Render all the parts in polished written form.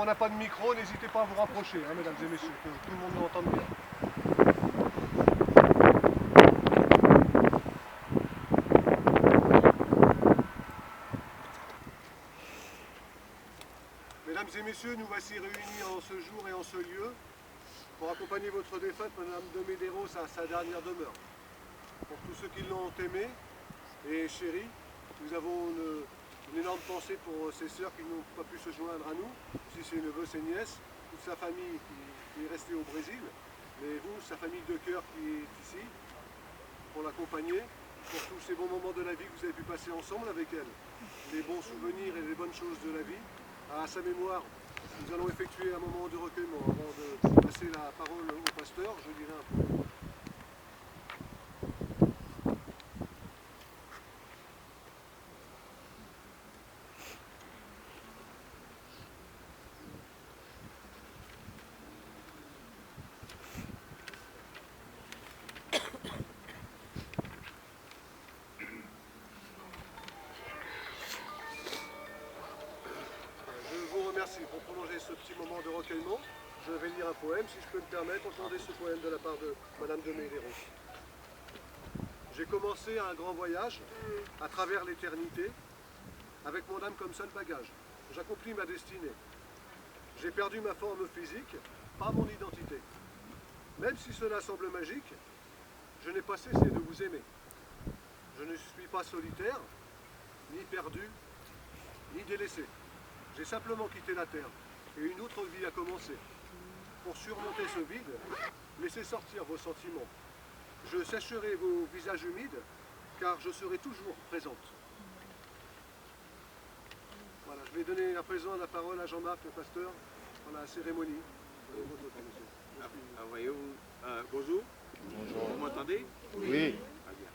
n'a pas de micro, n'hésitez pas à vous rapprocher, hein, mesdames et messieurs, que tout le monde nous entende bien. Mesdames et messieurs, nous voici réunis en ce jour et en ce lieu pour accompagner votre défunte, Madame de Medeiros, à sa dernière demeure. Pour tous ceux qui l'ont aimée et chérie, nous avons une énorme pensée pour ses sœurs qui n'ont pas pu se joindre à nous, aussi ses neveux, ses nièces, toute sa famille qui est restée au Brésil, mais vous, sa famille de cœur qui est ici, pour l'accompagner, pour tous ces bons moments de la vie que vous avez pu passer ensemble avec elle, les bons souvenirs et les bonnes choses de la vie. À sa mémoire, nous allons effectuer un moment de recueillement avant de passer la parole au pasteur, je dirai un peu. Merci. Pour prolonger ce petit moment de recueillement, je vais lire un poème, si je peux me permettre. Entendez ce poème de la part de Madame de Medeiros. J'ai commencé un grand voyage à travers l'éternité, avec mon âme comme seul bagage. J'accomplis ma destinée. J'ai perdu ma forme physique, pas mon identité. Même si cela semble magique, je n'ai pas cessé de vous aimer. Je ne suis pas solitaire, ni perdu, ni délaissé. J'ai simplement quitté la terre et une autre vie a commencé. Pour surmonter ce vide, laissez sortir vos sentiments. Je sécherai vos visages humides, car je serai toujours présente. Voilà, je vais donner à présent la parole à Jean-Marc, le pasteur, pour la cérémonie. Voyez-vous, bonjour. Bonjour. Vous m'entendez? Oui. Très bien.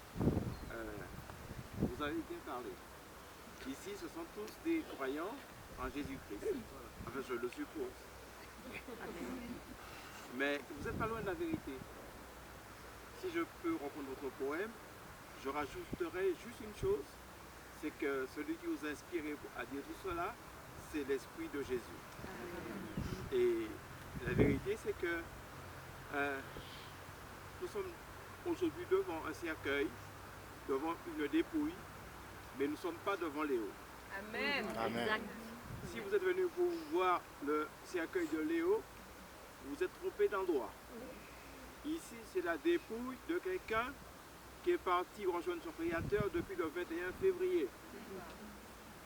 Vous avez bien parlé. Ici, ce sont tous des croyants en Jésus-Christ. Enfin, je le suppose. Mais vous n'êtes pas loin de la vérité. Si je peux reprendre votre poème, je rajouterai juste une chose, c'est que celui qui vous a inspiré à dire tout cela, c'est l'Esprit de Jésus. Et la vérité, c'est que nous sommes aujourd'hui devant un cercueil, devant une dépouille, mais nous ne sommes pas devant Léo. Amen. Amen. Si vous êtes venu pour voir le cercueil de Léo, vous êtes trompé d'endroit. Ici, c'est la dépouille de quelqu'un qui est parti rejoindre son Créateur depuis le 21 février.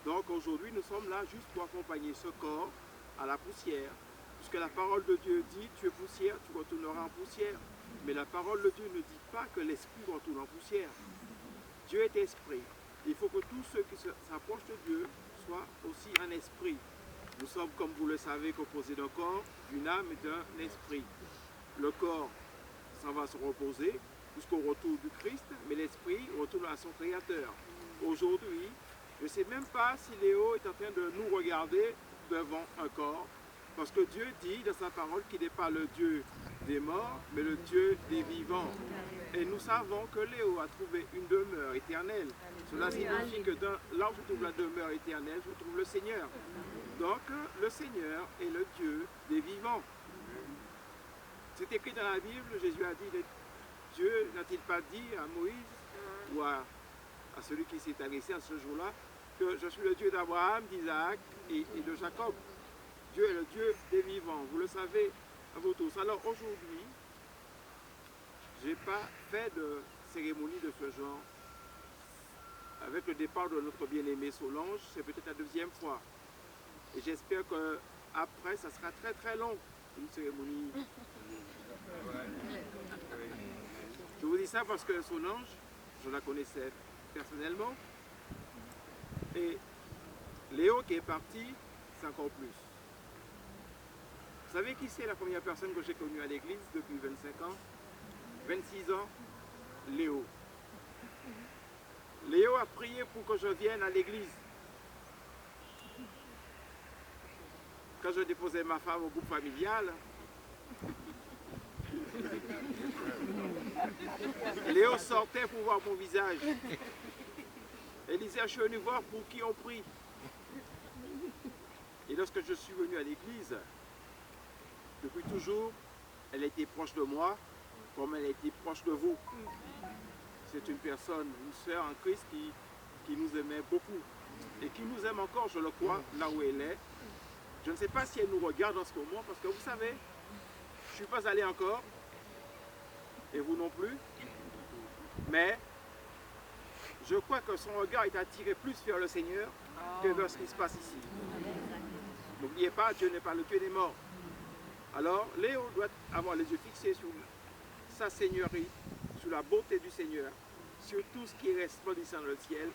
Donc aujourd'hui, nous sommes là juste pour accompagner ce corps à la poussière. Puisque la parole de Dieu dit, tu es poussière, tu retourneras en poussière. Mais la parole de Dieu ne dit pas que l'esprit retourne en poussière. Dieu est esprit. Il faut que tous ceux qui s'approchent de Dieu soient aussi un esprit. Nous sommes, comme vous le savez, composés d'un corps, d'une âme et d'un esprit. Le corps s'en va se reposer jusqu'au retour du Christ, mais l'esprit retourne à son Créateur. Aujourd'hui, je ne sais même pas si Léo est en train de nous regarder devant un corps, parce que Dieu dit dans sa parole qu'il n'est pas le Dieu des morts, mais le Dieu des vivants. Et nous savons que Léo a trouvé une demeure éternelle. Cela signifie que là où je trouve la demeure éternelle, je trouve le Seigneur. Donc, le Seigneur est le Dieu des vivants. C'est écrit dans la Bible, Jésus a dit, Dieu n'a-t-il pas dit à Moïse ou à celui qui s'est adressé à ce jour-là, que je suis le Dieu d'Abraham, d'Isaac et de Jacob. Dieu est le Dieu des vivants, vous le savez à vous tous. Alors aujourd'hui, je n'ai pas fait de cérémonie de ce genre. Avec le départ de notre bien-aimé Solange, c'est peut-être la deuxième fois. Et j'espère qu'après, ça sera très très long, une cérémonie. Je vous dis ça parce que Solange, je la connaissais personnellement. Et Léo qui est parti, c'est encore plus. Vous savez qui c'est la première personne que j'ai connue à l'église depuis 25 ans, 26 ans? Léo. Léo a prié pour que je vienne à l'église. Quand je déposais ma femme au groupe familial, Léo sortait pour voir mon visage. Elle disait, je suis venu voir pour qui on prie. Et lorsque je suis venu à l'église, depuis toujours, elle a été proche de moi, comme elle a été proche de vous. C'est une personne, une sœur en Christ qui nous aimait beaucoup et qui nous aime encore, je le crois, là où elle est. Je ne sais pas si elle nous regarde en ce moment, parce que vous savez, je ne suis pas allé encore, et vous non plus, mais je crois que son regard est attiré plus vers le Seigneur que vers ce qui se passe ici. N'oubliez pas, Dieu n'est pas le Dieu des morts. Alors, Léo doit avoir les yeux fixés sur sa seigneurie, sur la beauté du Seigneur, sur tout ce qui est resplendissant dans le ciel.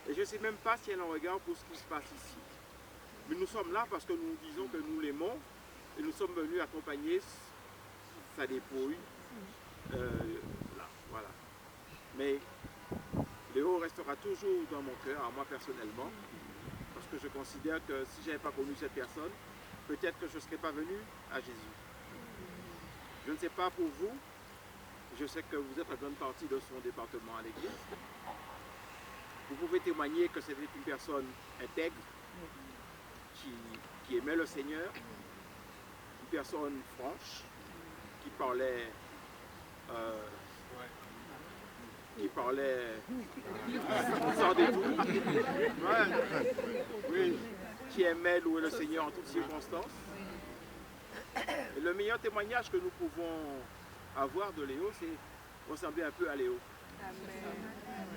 Et je ne sais même pas si elle en regarde pour ce qui se passe ici. Mais nous sommes là parce que nous disons que nous l'aimons et nous sommes venus accompagner sa dépouille. Là, voilà. Mais Léo restera toujours dans mon cœur, à moi personnellement, parce que je considère que si je n'avais pas connu cette personne, peut-être que je ne serais pas venu à Jésus. Je ne sais pas pour vous, je sais que vous êtes la grande partie de son département à l'église. Vous pouvez témoigner que c'était une personne intègre, qui aimait le Seigneur, une personne franche, qui parlait sans détour, oui, qui aimait louer le Seigneur en toutes circonstances. Et le meilleur témoignage que nous pouvons avoir de Léo, c'est ressembler un peu à Léo. Amen.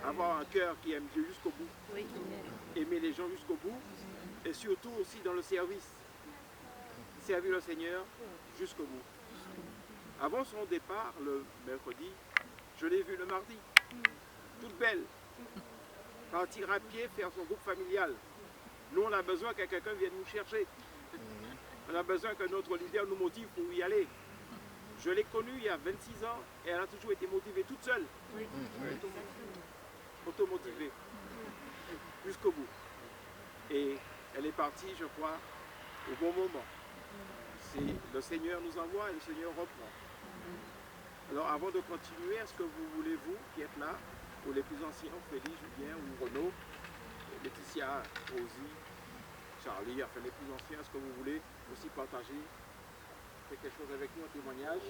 Avoir un cœur qui aime Dieu jusqu'au bout, oui. Aimer les gens jusqu'au bout, et surtout aussi dans le service. Servir le Seigneur jusqu'au bout. Avant son départ, le mercredi, je l'ai vu le mardi, toute belle, partir à pied, faire son groupe familial. Nous, on a besoin que quelqu'un vienne nous chercher. On a besoin que notre leader nous motive pour y aller. Je l'ai connue il y a 26 ans et elle a toujours été motivée toute seule. Oui. Automotivée. Jusqu'au bout. Et elle est partie, je crois, au bon moment. Le Seigneur nous envoie et le Seigneur reprend. Alors avant de continuer, est-ce que vous voulez, vous qui êtes là, ou les plus anciens, Félix, Julien ou Renaud, Laetitia, Rosie, Charlie, enfin les plus anciens, est-ce que vous voulez aussi partager quelque chose avec nous, un témoignage?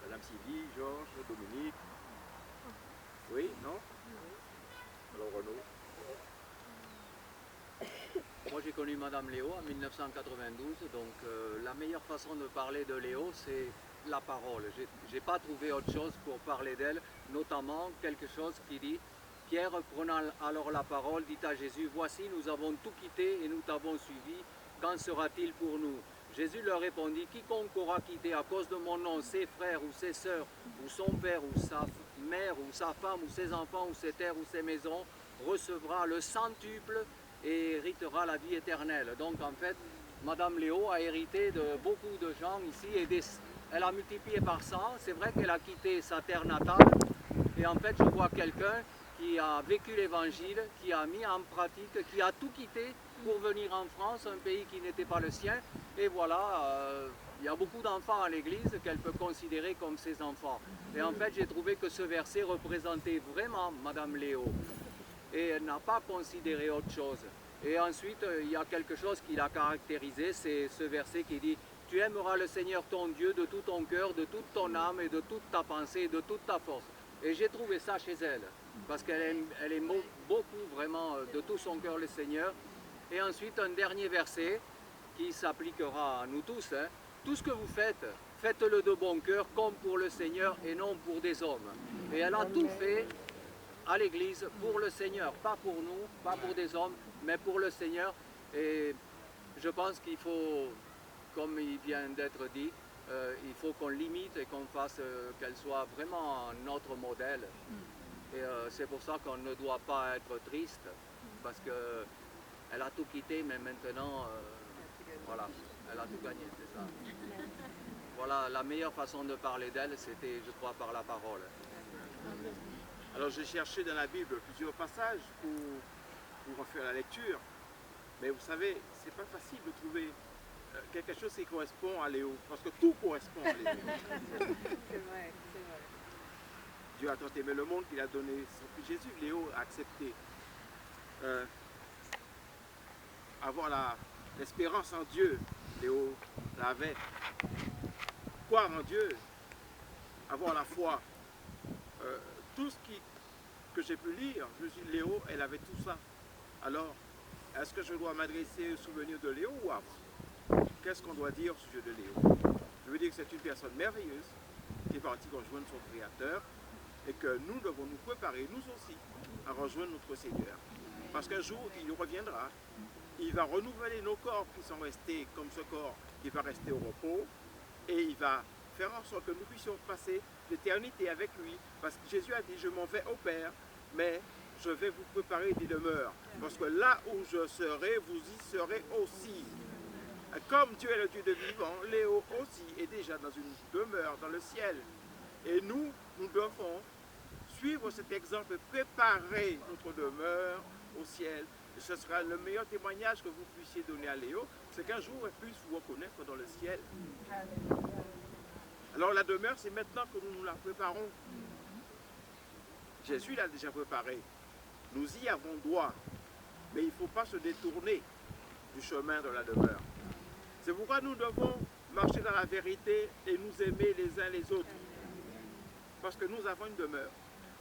Madame Sylvie, Georges, Dominique. Oui, non? Alors Renaud. Moi j'ai connu Madame Léo en 1992, donc la meilleure façon de parler de Léo c'est la parole. J'ai pas trouvé autre chose pour parler d'elle, notamment quelque chose qui dit: Pierre prenant alors la parole dit à Jésus: voici nous avons tout quitté et nous t'avons suivi, qu'en sera-t-il pour nous? Jésus leur répondit: quiconque aura quitté à cause de mon nom ses frères ou ses sœurs, ou son père ou sa mère ou sa femme ou ses enfants ou ses terres ou ses maisons, recevra le centuple et héritera la vie éternelle. Donc en fait, Madame Léo a hérité de beaucoup de gens ici et elle a multiplié par 100. C'est vrai qu'elle a quitté sa terre natale et en fait je vois quelqu'un qui a vécu l'évangile, qui a mis en pratique, qui a tout quitté pour venir en France, un pays qui n'était pas le sien. Et voilà, il y a beaucoup d'enfants à l'église qu'elle peut considérer comme ses enfants. Et en fait j'ai trouvé que ce verset représentait vraiment Madame Léo. Et elle n'a pas considéré autre chose. Et ensuite, il y a quelque chose qui l'a caractérisé, c'est ce verset qui dit: tu aimeras le Seigneur ton Dieu de tout ton cœur, de toute ton âme et de toute ta pensée et de toute ta force. Et j'ai trouvé ça chez elle, parce qu'elle aime beaucoup vraiment de tout son cœur le Seigneur. Et ensuite, un dernier verset qui s'appliquera à nous tous, hein. Tout ce que vous faites, faites-le de bon cœur, comme pour le Seigneur et non pour des hommes. Et elle a tout fait à l'église pour le Seigneur, pas pour nous, pas pour des hommes, mais pour le Seigneur. Et je pense qu'il faut, comme il vient d'être dit, il faut qu'on l'imite et qu'on fasse qu'elle soit vraiment notre modèle. Et c'est pour ça qu'on ne doit pas être triste, parce qu'elle a tout quitté, mais maintenant, voilà, elle a tout gagné, c'est ça. Voilà, la meilleure façon de parler d'elle, c'était, je crois, par la parole. Alors j'ai cherché dans la Bible plusieurs passages pour refaire la lecture, mais vous savez, c'est pas facile de trouver quelque chose qui correspond à Léo, parce que tout correspond à Léo. C'est vrai, c'est vrai. Dieu a tant aimé le monde qu'il a donné son fils Jésus. Léo a accepté avoir l'espérance en Dieu, Léo l'avait. Croire en Dieu, avoir la foi. Tout ce que j'ai pu lire, je dis Léo, elle avait tout ça. Alors, est-ce que je dois m'adresser au souvenir de Léo ou avant? Qu'est-ce qu'on doit dire au sujet de Léo? Je veux dire que c'est une personne merveilleuse qui est partie rejoindre son Créateur et que nous devons nous préparer, nous aussi, à rejoindre notre Seigneur. Parce qu'un jour, il reviendra. Il va renouveler nos corps qui sont restés comme ce corps qui va rester au repos et il va faire en sorte que nous puissions passer l'éternité avec lui. Parce que Jésus a dit, je m'en vais au Père, mais je vais vous préparer des demeures. Parce que là où je serai, vous y serez aussi. Comme Dieu est le Dieu de vivant, Léo aussi est déjà dans une demeure dans le ciel. Et nous devons suivre cet exemple, préparer notre demeure au ciel. Et ce sera le meilleur témoignage que vous puissiez donner à Léo, c'est qu'un jour elle puisse vous reconnaître dans le ciel. Alors la demeure, c'est maintenant que nous la préparons. Jésus l'a déjà préparée. Nous y avons droit, mais il ne faut pas se détourner du chemin de la demeure. C'est pourquoi nous devons marcher dans la vérité et nous aimer les uns les autres. Parce que nous avons une demeure.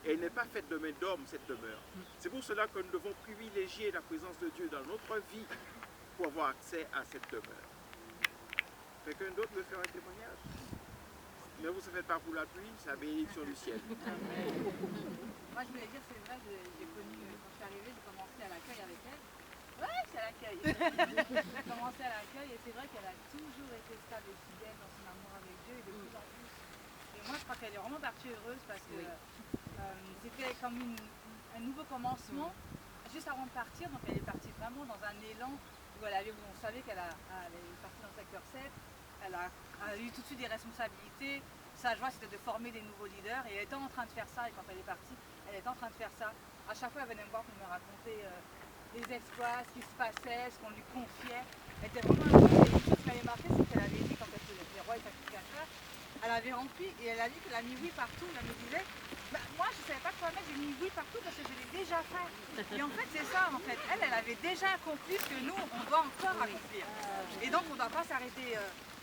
Et elle n'est pas faite de main d'homme, cette demeure. C'est pour cela que nous devons privilégier la présence de Dieu dans notre vie pour avoir accès à cette demeure. Quelqu'un d'autre veut faire un témoignage? Ne vous faites pas pour la pluie, c'est la bénédiction du ciel. Moi, je voulais dire, c'est vrai, j'ai connu, quand je suis arrivée, j'ai commencé à l'accueil avec elle. Ouais, c'est à l'accueil. J'ai commencé à l'accueil et c'est vrai qu'elle a toujours été stable et fidèle dans son amour avec Dieu et de plus en plus. Et moi, je crois qu'elle est vraiment partie heureuse parce que c'était comme un nouveau commencement juste avant de partir. Donc, elle est partie vraiment dans un élan où on savait qu'elle est partie dans le secteur 7. Elle a eu tout de suite des responsabilités. Sa joie, c'était de former des nouveaux leaders. Et elle était en train de faire ça. Et quand elle est partie, elle était en train de faire ça. À chaque fois, elle venait me voir pour me raconter les exploits, ce qui se passait, ce qu'on lui confiait. Elle était vraiment heureuse. Et une chose qui m'avait marqué, c'est qu'elle avait dit, quand elle faisait les rois et sacrificateurs, elle avait rempli et elle a dit qu'elle a mis oui partout. Elle me disait, bah, moi je ne savais pas quoi mettre, j'ai mis oui partout parce que je l'ai déjà fait. Et en fait c'est ça en fait. Elle avait déjà accompli ce que nous on doit encore accomplir. Et donc on ne doit pas s'arrêter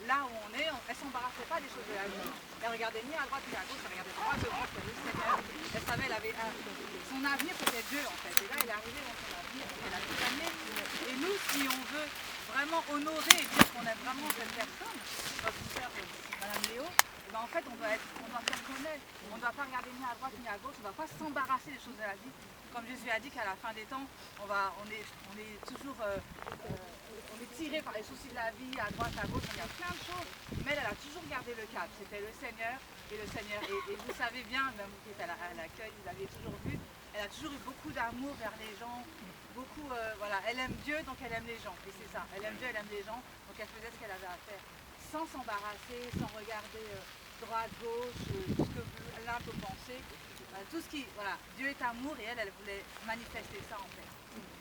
là où on est. Elle ne s'embarrassait pas des choses de la vie. Elle regardait ni à droite ni à gauche, elle regardait droit devant, c'était le Seigneur. Elle savait, elle avait son avenir c'était Dieu en fait. Et là elle est arrivée dans son avenir, elle a tout amené. Et nous si on veut vraiment honorer et dire qu'on aime vraiment cette personne, notre sœur Madame Léo, ben en fait on doit faire comme elle. On ne doit pas regarder ni à droite ni à gauche, on ne doit pas s'embarrasser des choses de la vie. Comme Jésus a dit qu'à la fin des temps, on est toujours on est tiré par les soucis de la vie, à droite, à gauche, il y a plein de choses. Mais elle a toujours gardé le cap. C'était le Seigneur et le Seigneur. Et vous savez bien, même vous qui êtes à l'accueil, vous l'avez toujours vu, elle a toujours eu beaucoup d'amour vers les gens. Beaucoup, voilà, elle aime Dieu, donc elle aime les gens. Et c'est ça, elle aime Dieu, elle aime les gens, donc elle faisait ce qu'elle avait à faire. Sans s'embarrasser, sans regarder droite, gauche, tout ce que l'un peut penser. Tout ce qui, voilà, Dieu est amour et elle voulait manifester ça en fait.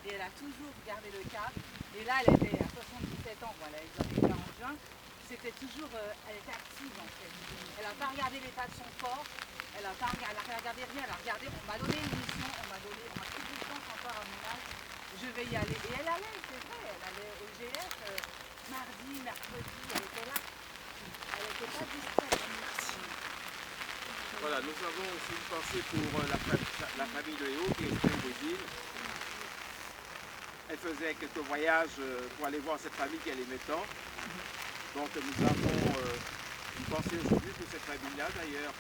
Et elle a toujours gardé le cap. Et là, elle était à 77 ans, voilà, elle avait 40 juin. C'était toujours, elle était active en fait. Elle n'a pas regardé l'état de son corps, elle n'a regardé rien, elle a regardé, on m'a donné une mission, on m'a pris du temps encore à mon âge, je vais y aller. Et elle allait, c'est vrai, elle allait au GF, mardi, mercredi, elle était là. Elle n'était pas distraite. Voilà, nous avons aussi une pensée pour la famille de Léo qui est au Brésil. Elle faisait quelques voyages pour aller voir cette famille qu'elle aimait tant. Donc nous avons une pensée aujourd'hui pour cette famille-là. D'ailleurs,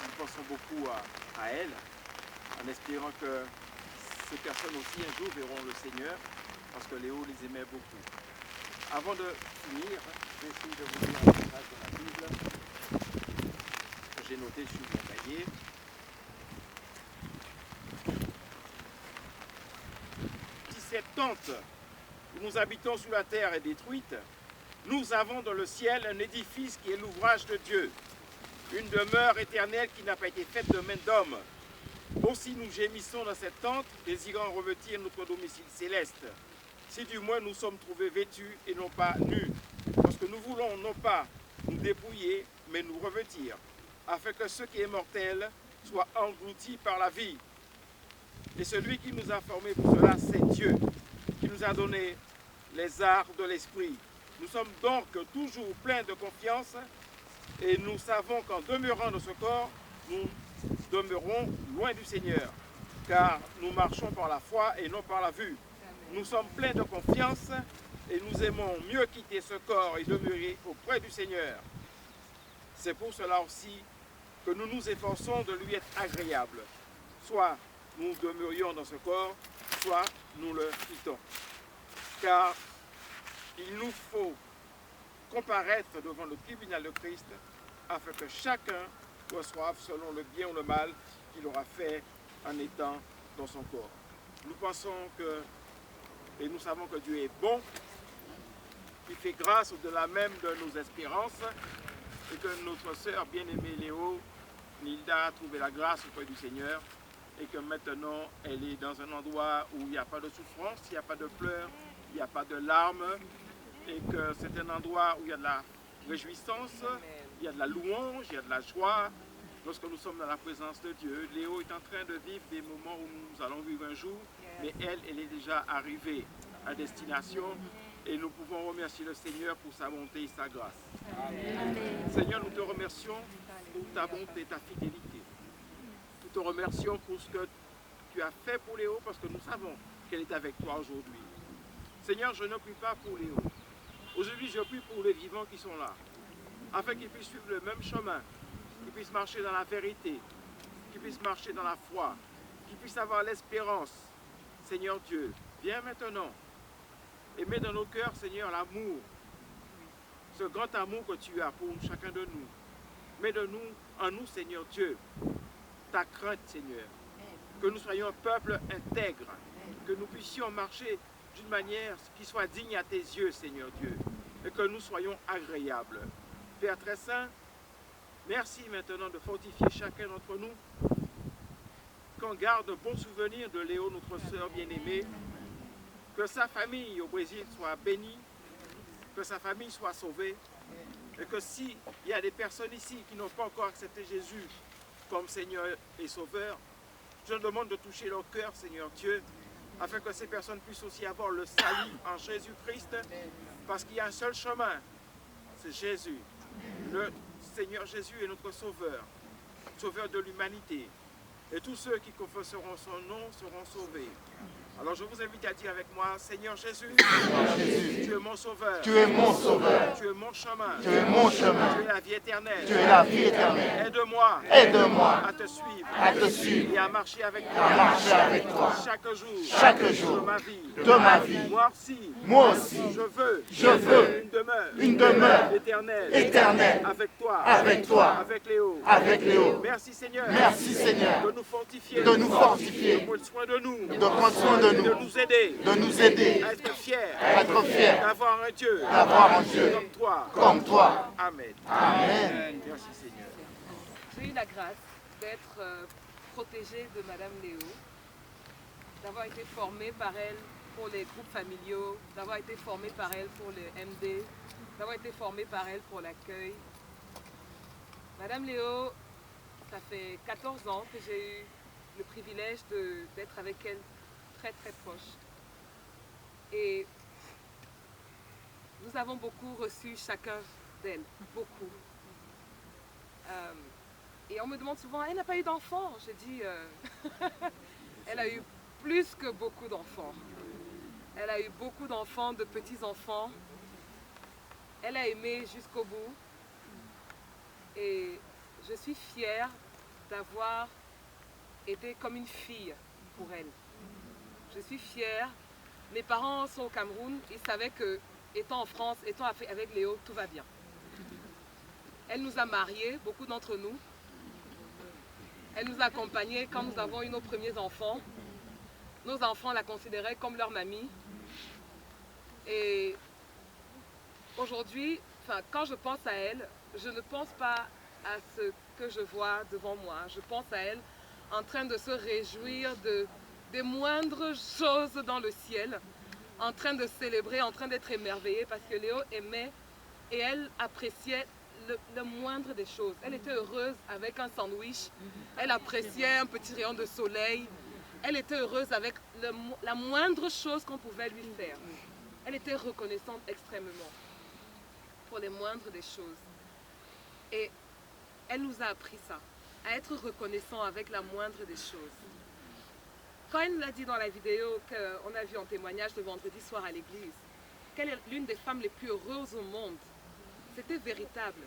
nous pensons beaucoup à elle, en espérant que ces personnes aussi un jour verront le Seigneur, parce que Léo les aimait beaucoup. Avant de finir, je vais essayer de vous lire un passage de la Bible que j'ai noté sur mon cahier. Si cette tente où nous habitons sur la terre est détruite, nous avons dans le ciel un édifice qui est l'ouvrage de Dieu, une demeure éternelle qui n'a pas été faite de main d'homme. Aussi nous gémissons dans cette tente, désirant revêtir notre domicile céleste. Si du moins nous sommes trouvés vêtus et non pas nus, parce que nous voulons non pas nous dépouiller, mais nous revêtir, afin que ce qui est mortel soit englouti par la vie. Et celui qui nous a formés pour cela, c'est Dieu, qui nous a donné les arts de l'esprit. Nous sommes donc toujours pleins de confiance et nous savons qu'en demeurant dans ce corps, nous demeurons loin du Seigneur, car nous marchons par la foi et non par la vue. Nous sommes pleins de confiance et nous aimons mieux quitter ce corps et demeurer auprès du Seigneur. C'est pour cela aussi que nous nous efforçons de lui être agréables. Soit nous demeurions dans ce corps, soit nous le quittons. Car il nous faut comparaître devant le tribunal de Christ afin que chacun reçoive selon le bien ou le mal qu'il aura fait en étant dans son corps. Nous pensons que, et nous savons que Dieu est bon, il fait grâce au-delà même de nos espérances et que notre sœur bien-aimée Léo, Nilda, a trouvé la grâce auprès du Seigneur et que maintenant elle est dans un endroit où il n'y a pas de souffrance, il n'y a pas de pleurs, il n'y a pas de larmes et que c'est un endroit où il y a de la réjouissance, il y a de la louange, il y a de la joie lorsque nous sommes dans la présence de Dieu. Léo est en train de vivre des moments où nous allons vivre un jour, mais elle est déjà arrivée à destination et nous pouvons remercier le Seigneur pour sa bonté et sa grâce. Amen. Seigneur, nous te remercions pour ta bonté et ta fidélité. Nous te remercions pour ce que tu as fait pour Léo parce que nous savons qu'elle est avec toi aujourd'hui. Seigneur, je ne prie pas pour Léo. Aujourd'hui, je prie pour les vivants qui sont là, afin qu'ils puissent suivre le même chemin, qu'ils puissent marcher dans la vérité, qu'ils puissent marcher dans la foi, qu'ils puissent avoir l'espérance. Seigneur Dieu, viens maintenant et mets dans nos cœurs, Seigneur, l'amour, ce grand amour que tu as pour chacun de nous. Mets en nous, Seigneur Dieu, ta crainte, Seigneur, que nous soyons un peuple intègre, que nous puissions marcher d'une manière qui soit digne à tes yeux, Seigneur Dieu, et que nous soyons agréables. Père très saint, merci maintenant de fortifier chacun d'entre nous, qu'on garde de bons souvenirs de Léo, notre sœur bien-aimée, que sa famille au Brésil soit bénie, que sa famille soit sauvée, et que s'il y a des personnes ici qui n'ont pas encore accepté Jésus comme Seigneur et Sauveur, je demande de toucher leur cœur, Seigneur Dieu, afin que ces personnes puissent aussi avoir le salut en Jésus-Christ, parce qu'il y a un seul chemin, c'est Jésus. Le Seigneur Jésus est notre Sauveur, Sauveur de l'humanité. Et tous ceux qui confesseront son nom seront sauvés. Alors je vous invite à dire avec moi, Seigneur Jésus, tu es mon sauveur, tu es mon sauveur, tu es mon chemin, tu es mon chemin, tu es la vie éternelle, tu es la vie éternelle. Aide-moi, Aide-moi à te suivre et à marcher avec toi, chaque jour de ma vie. Moi aussi, je veux une demeure éternelle avec toi, avec Léo. Merci Seigneur, de nous fortifier, de prendre soin de nous, de nous aider à être fiers, d'avoir un Dieu comme toi. Amen. Merci Seigneur. J'ai eu la grâce d'être protégée de Madame Léo, d'avoir été formée par elle pour les groupes familiaux, d'avoir été formée par elle pour le MD, d'avoir été formée par elle pour l'accueil. Madame Léo, ça fait 14 ans que j'ai eu le privilège d'être avec elle très très proche. Et nous avons beaucoup reçu chacun d'elle, beaucoup. Et on me demande souvent, elle n'a pas eu d'enfants. Je dis, elle a eu plus que beaucoup d'enfants. Elle a eu beaucoup d'enfants, de petits-enfants. Elle a aimé jusqu'au bout. Et je suis fière d'avoir été comme une fille pour elle. Je suis fière. Mes parents sont au Cameroun. Ils savaient que, étant en France, étant avec Léo, tout va bien. Elle nous a mariés, beaucoup d'entre nous. Elle nous a accompagnés quand nous avons eu nos premiers enfants. Nos enfants la considéraient comme leur mamie. Et aujourd'hui, quand je pense à elle, je ne pense pas à ce que je vois devant moi. Je pense à elle en train de se réjouir des moindres choses dans le ciel, en train de célébrer, en train d'être émerveillée parce que Léo aimait et elle appréciait le moindre des choses. Elle était heureuse avec un sandwich, elle appréciait un petit rayon de soleil, elle était heureuse avec la moindre chose qu'on pouvait lui faire. Elle était reconnaissante extrêmement pour les moindres des choses. Et elle nous a appris ça, à être reconnaissant avec la moindre des choses. Quand elle nous l'a dit dans la vidéo qu'on a vue en témoignage le vendredi soir à l'église, qu'elle est l'une des femmes les plus heureuses au monde, c'était véritable.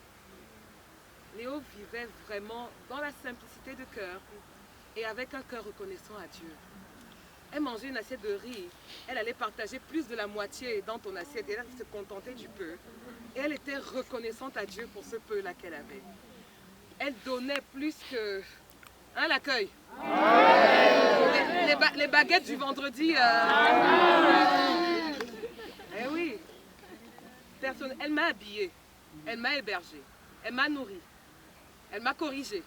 Léo vivait vraiment dans la simplicité de cœur et avec un cœur reconnaissant à Dieu. Elle mangeait une assiette de riz, elle allait partager plus de la moitié dans ton assiette et elle se contentait du peu. Et elle était reconnaissante à Dieu pour ce peu-là qu'elle avait. Elle donnait plus que... Hein, l'accueil? Les baguettes du vendredi. Eh oui. Elle m'a habillée, elle m'a hébergée, elle m'a nourrie, elle m'a corrigée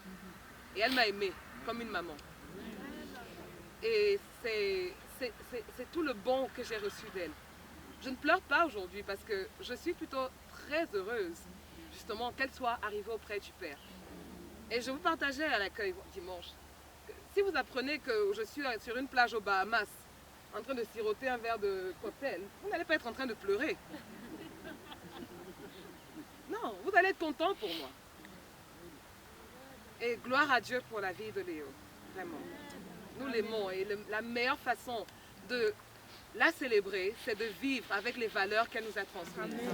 et elle m'a aimée comme une maman. Et c'est tout le bon que j'ai reçu d'elle. Je ne pleure pas aujourd'hui parce que je suis plutôt très heureuse justement qu'elle soit arrivée auprès du Père. Et je vous partageais à l'accueil dimanche. Si vous apprenez que je suis sur une plage aux Bahamas en train de siroter un verre de cocktail, vous n'allez pas être en train de pleurer. Non, vous allez être content pour moi. Et gloire à Dieu pour la vie de Léo, vraiment. Nous l'aimons et la meilleure façon de la célébrer, c'est de vivre avec les valeurs qu'elle nous a transmises.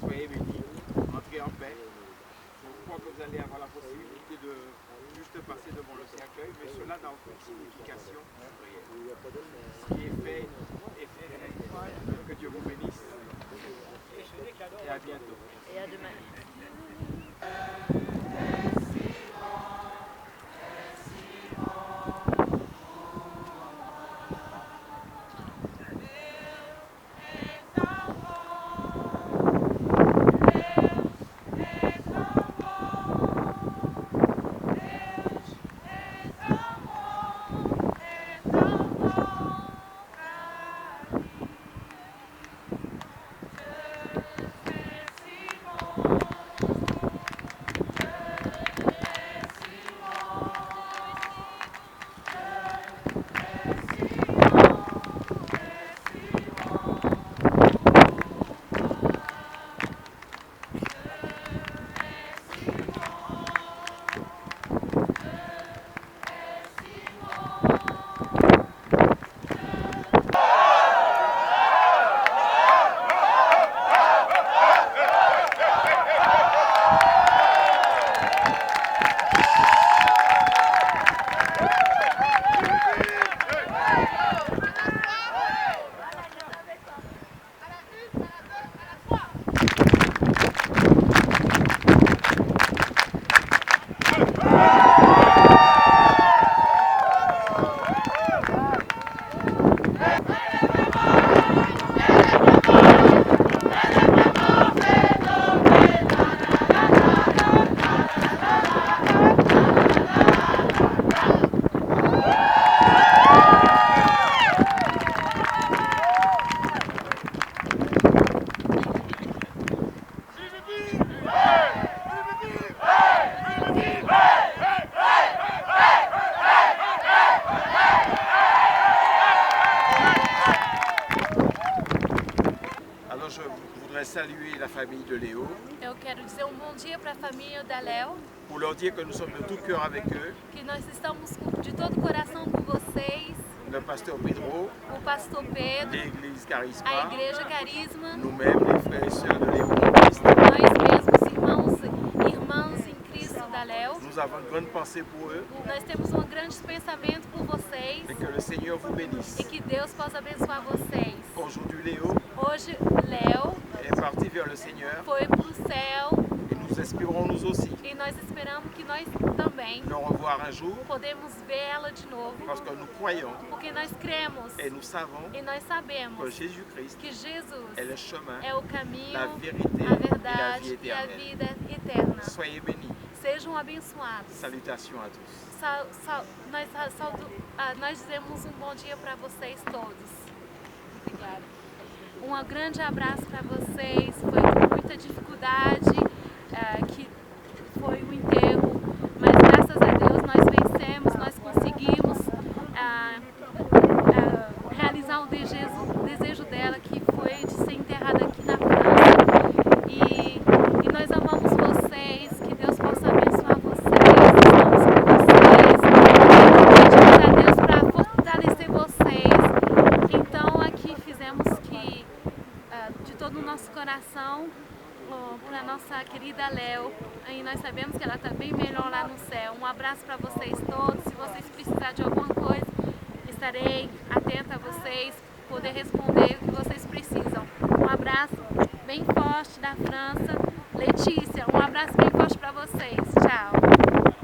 Soyez bénis, entrez en paix. Je crois que vous allez avoir la possibilité de juste passer devant le cercueil, mais cela n'a aucune signification. Ce qui est fait est fait. Que Dieu vous bénisse. Et à bientôt. Et à demain. saluer la famille de Léo, Eu quero dizer um bom dia para a família da Léo, pour leur dire que nous sommes de tout cœur avec eux, que nós estamos de todo o coração com vocês, le pasteur Pedro, o pastor Pedro, l'église a Charisma, igreja Carisma, nous-mêmes, les frères et sœurs de Léo en Christ. nós mesmos, irmãs em Cristo da Léo. Nous avons une grande pensée pour eux Nós temos um grande pensamento por vocês et que le Seigneur vous bénisse. e que Deus possa abençoar vocês. Aujourd'hui, Léo Hoje, Léo est parti vers le Seigneur foi para o céu et nous espérons nous aussi e nós esperamos que nós também le revoir un jour podemos vê-la de novo, parce que nous croyons porque nós cremos et nous savons e nós que sabemos Jésus-Christ que Jesus est le chemin, é o caminho, la vérité a et la verdade vie e a éternelle. vida eterna. Soyez bénis. Sejam abençoados. Salutations à tous. Nós dizemos um bom dia para vocês todos. Obrigada. Um grande abraço para vocês. Foi com muita dificuldade que foi o enterro, mas graças a Deus nós vencemos, nós conseguimos realizar o desejo dela, que foi de ser enterrada aqui na França. E nós amamos vocês, que Deus possa abençoar vocês, estamos com vocês, pedimos a Deus para fortalecer vocês. Então aqui fizemos que, de todo o nosso coração, para nossa querida Léo, e nós sabemos que ela está bem melhor lá no céu. Um abraço para vocês todos. Se vocês precisarem de alguma coisa, estarei atenta a vocês, poder responder o que vocês precisam. Um abraço bem forte da França. Letícia, um abraço bem forte para vocês. Tchau.